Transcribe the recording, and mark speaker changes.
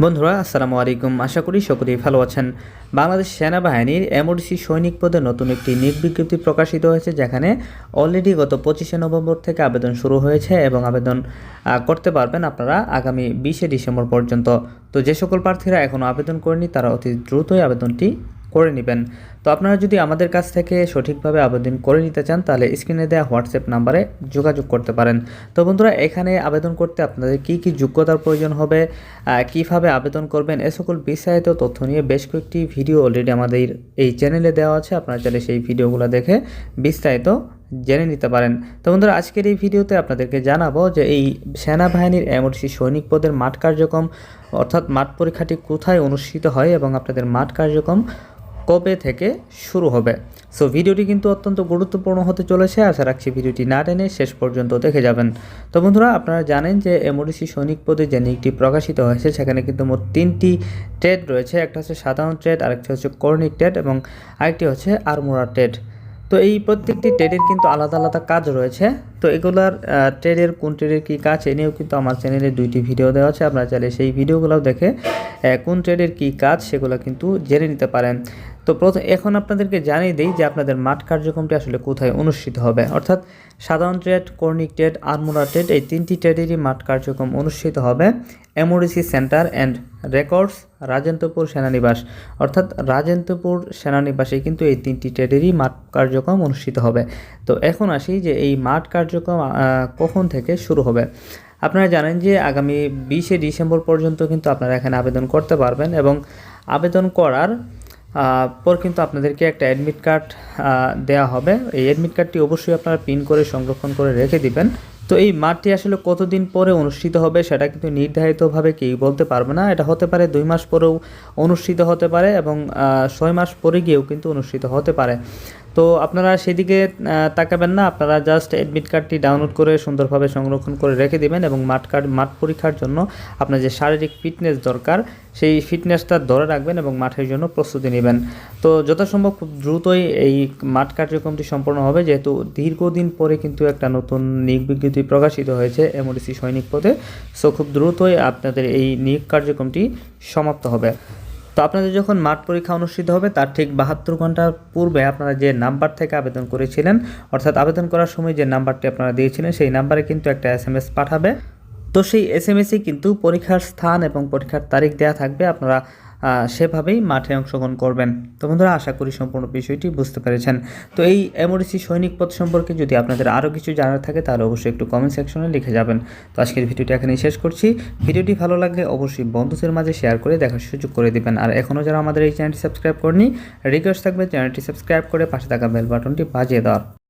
Speaker 1: বন্ধুরা আসসালামু আলাইকুম। আশা করি সকলেই ভালো আছেন। বাংলাদেশ সেনাবাহিনীর এমওডিসি সৈনিক পদে নতুন একটি নিয়োগ বিজ্ঞপ্তি প্রকাশিত হয়েছে, যেখানে অলরেডি গত 25শে নভেম্বর থেকে আবেদন শুরু হয়েছে এবং আবেদন করতে পারবেন আপনারা আগামী 20শে ডিসেম্বর পর্যন্ত। তো যে সকল প্রার্থীরা এখনও আবেদন করেনি তারা অতি দ্রুতই আবেদনটি করে নেবেন। তো আপনারা যদি আমাদের কাছ থেকে সঠিকভাবে আবেদন করে নিতে চান তাহলে স্ক্রিনে দেওয়া হোয়াটসঅ্যাপ নাম্বারে যোগাযোগ করতে পারেন। তো বন্ধুরা, এখানে আবেদন করতে আপনাদের কি কি যোগ্যতার প্রয়োজন হবে, কিভাবে আবেদন করবেন, এ সকল বিস্তারিত তথ্য নিয়ে বেশ কয়েকটি ভিডিও অলরেডি আমাদের এই চ্যানেলে দেওয়া আছে। আপনারা চাইলে সেই ভিডিওগুলো দেখে বিস্তারিত জেনে নিতে পারেন। তো বন্ধুরা, আজকের এই ভিডিওতে আপনাদেরকে জানাবো যে এই সেনাবাহিনীর এমওডিসি সৈনিক পদের মাঠ কার্যক্রম অর্থাৎ মাঠ পরীক্ষাটি কোথায় অনুষ্ঠিত হয় এবং আপনাদের মাঠ কার্যক্রম কবে থেকে শুরু হবে। সো ভিডিওটি কিন্তু অত্যন্ত গুরুত্বপূর্ণ হতে চলেছে। আশা রাখছি ভিডিওটি না টেনে শেষ পর্যন্ত দেখে যাবেন। তো বন্ধুরা, আপনারা জানেন যে এমওডিসি সৈনিক পদে যে নিয়োগটি প্রকাশিত হয়েছে সেখানে কিন্তু মোট 3টি ট্রেড রয়েছে। একটা হচ্ছে সাধারণ ট্রেড, আরেকটি হচ্ছে কর্নিক ট্রেড এবং আরেকটি হচ্ছে আর্মোরা ট্রেড। তো এই প্রত্যেকটি ট্রেডের কিন্তু আলাদা আলাদা কাজ রয়েছে। তো এগুলার ট্রেডের কোন ট্রেডের কী কাজ এ নিয়েও কিন্তু আমার চ্যানেলে 2টি ভিডিও দেওয়া আছে। আপনারা চাইলে সেই ভিডিওগুলোও দেখে কোন ট্রেডের কী কাজ সেগুলো কিন্তু জেনে নিতে পারেন। তো এখন আপনাদেরকে জানিয়ে দিই যে আপনাদের মাঠ কার্যক্রমটি আসলে কোথায় অনুষ্ঠিত হবে। অর্থাৎ সাধারণ ট্রেড, কর্নিক ট্রেড, আর্মোরা ট্রেড, এই 3টি ট্রেডেরই মাঠ কার্যক্রম অনুষ্ঠিত হবে MODC centre and records, Rajendrapur সেনানিবাস। অর্থাৎ রাজেন্দ্রপুর সেনানিবাসে কিন্তু এই 3টি ট্রেডেরই মাঠ কার্যক্রম অনুষ্ঠিত হবে। তো এখন আসি যে এই মাঠ কার্যক্রম কখন থেকে শুরু হবে। আপনারা জানেন যে আগামী 20শে ডিসেম্বর পর্যন্ত কিন্তু আপনারা এখানে আবেদন করতে পারবেন এবং আবেদন করার পর কিন্তু আপনাদেরকে একটা অ্যাডমিট কার্ড দেওয়া হবে। এই অ্যাডমিট কার্ডটি অবশ্যই আপনারা প্রিন্ট করে সংরক্ষণ করে রেখে দিবেন। তো এই মাঠটি আসলে কতদিন পরে অনুষ্ঠিত হবে সেটা কিন্তু নির্ধারিতভাবে কেউ বলতে পারবে না। এটা হতে পারে 2 মাস পরেও অনুষ্ঠিত হতে পারে এবং 6 মাস পরে গিয়েও কিন্তু অনুষ্ঠিত হতে পারে। তো আপনারা সেদিকে তাকাবেন না, আপনারা জাস্ট অ্যাডমিট কার্ডটি ডাউনলোড করে সুন্দরভাবে সংরক্ষণ করে রেখে দিবেন এবং মাঠ পরীক্ষার জন্য আপনার যে শারীরিক ফিটনেস দরকার সেই ফিটনেসটা ধরে রাখবেন এবং মাঠের জন্য প্রস্তুতি নেবেন। তো যথাসম্ভব খুব দ্রুতই এই মাঠ কার্যক্রমটি সম্পন্ন হবে, যেহেতু দীর্ঘদিন পরে কিন্তু একটা নতুন নিয়োগ বিজ্ঞপ্তি প্রকাশিত হয়েছে এমওডিসি সৈনিক পদে। সো খুব দ্রুতই আপনাদের এই নিয়োগ কার্যক্রমটি সমাপ্ত হবে। তো আপনাদের যখন মাঠ পরীক্ষা অনুষ্ঠিত হবে তার ঠিক 72 ঘন্টার পূর্বে আপনারা যে নাম্বার থেকে আবেদন করেছিলেন, অর্থাৎ আবেদন করার সময় যে নাম্বারটি আপনারা দিয়েছিলেন সেই নাম্বারে কিন্তু একটা SMS পাঠাবে। তো সেই SMS-এ কিন্তু পরীক্ষার স্থান এবং পরীক্ষার তারিখ দেওয়া থাকবে। আপনারা সেভাবেই মাঠে অংশগ্রহণ করবেন। তো বন্ধুরা, আশা করি সম্পূর্ণ বিষয়টি বুঝতে পেরেছেন। তো এই এমওডিসি সৈনিক পদ সম্পর্কে যদি আপনাদের আরও কিছু জানার থাকে তাহলে অবশ্যই একটু কমেন্ট সেকশনে লিখে যাবেন। তো আজকের ভিডিওটি এখানেই শেষ করছি। ভিডিওটি ভালো লাগলে অবশ্যই বন্ধুদের মাঝে শেয়ার করে দেখার সুযোগ করে দিবেন। আর এখনও যারা আমাদের এই চ্যানেলটি সাবস্ক্রাইব করেনি, রিকোয়েস্ট থাকবে চ্যানেলটি সাবস্ক্রাইব করে পাশে থাকা বেল বাটনটি বাজিয়ে দেওয়ার।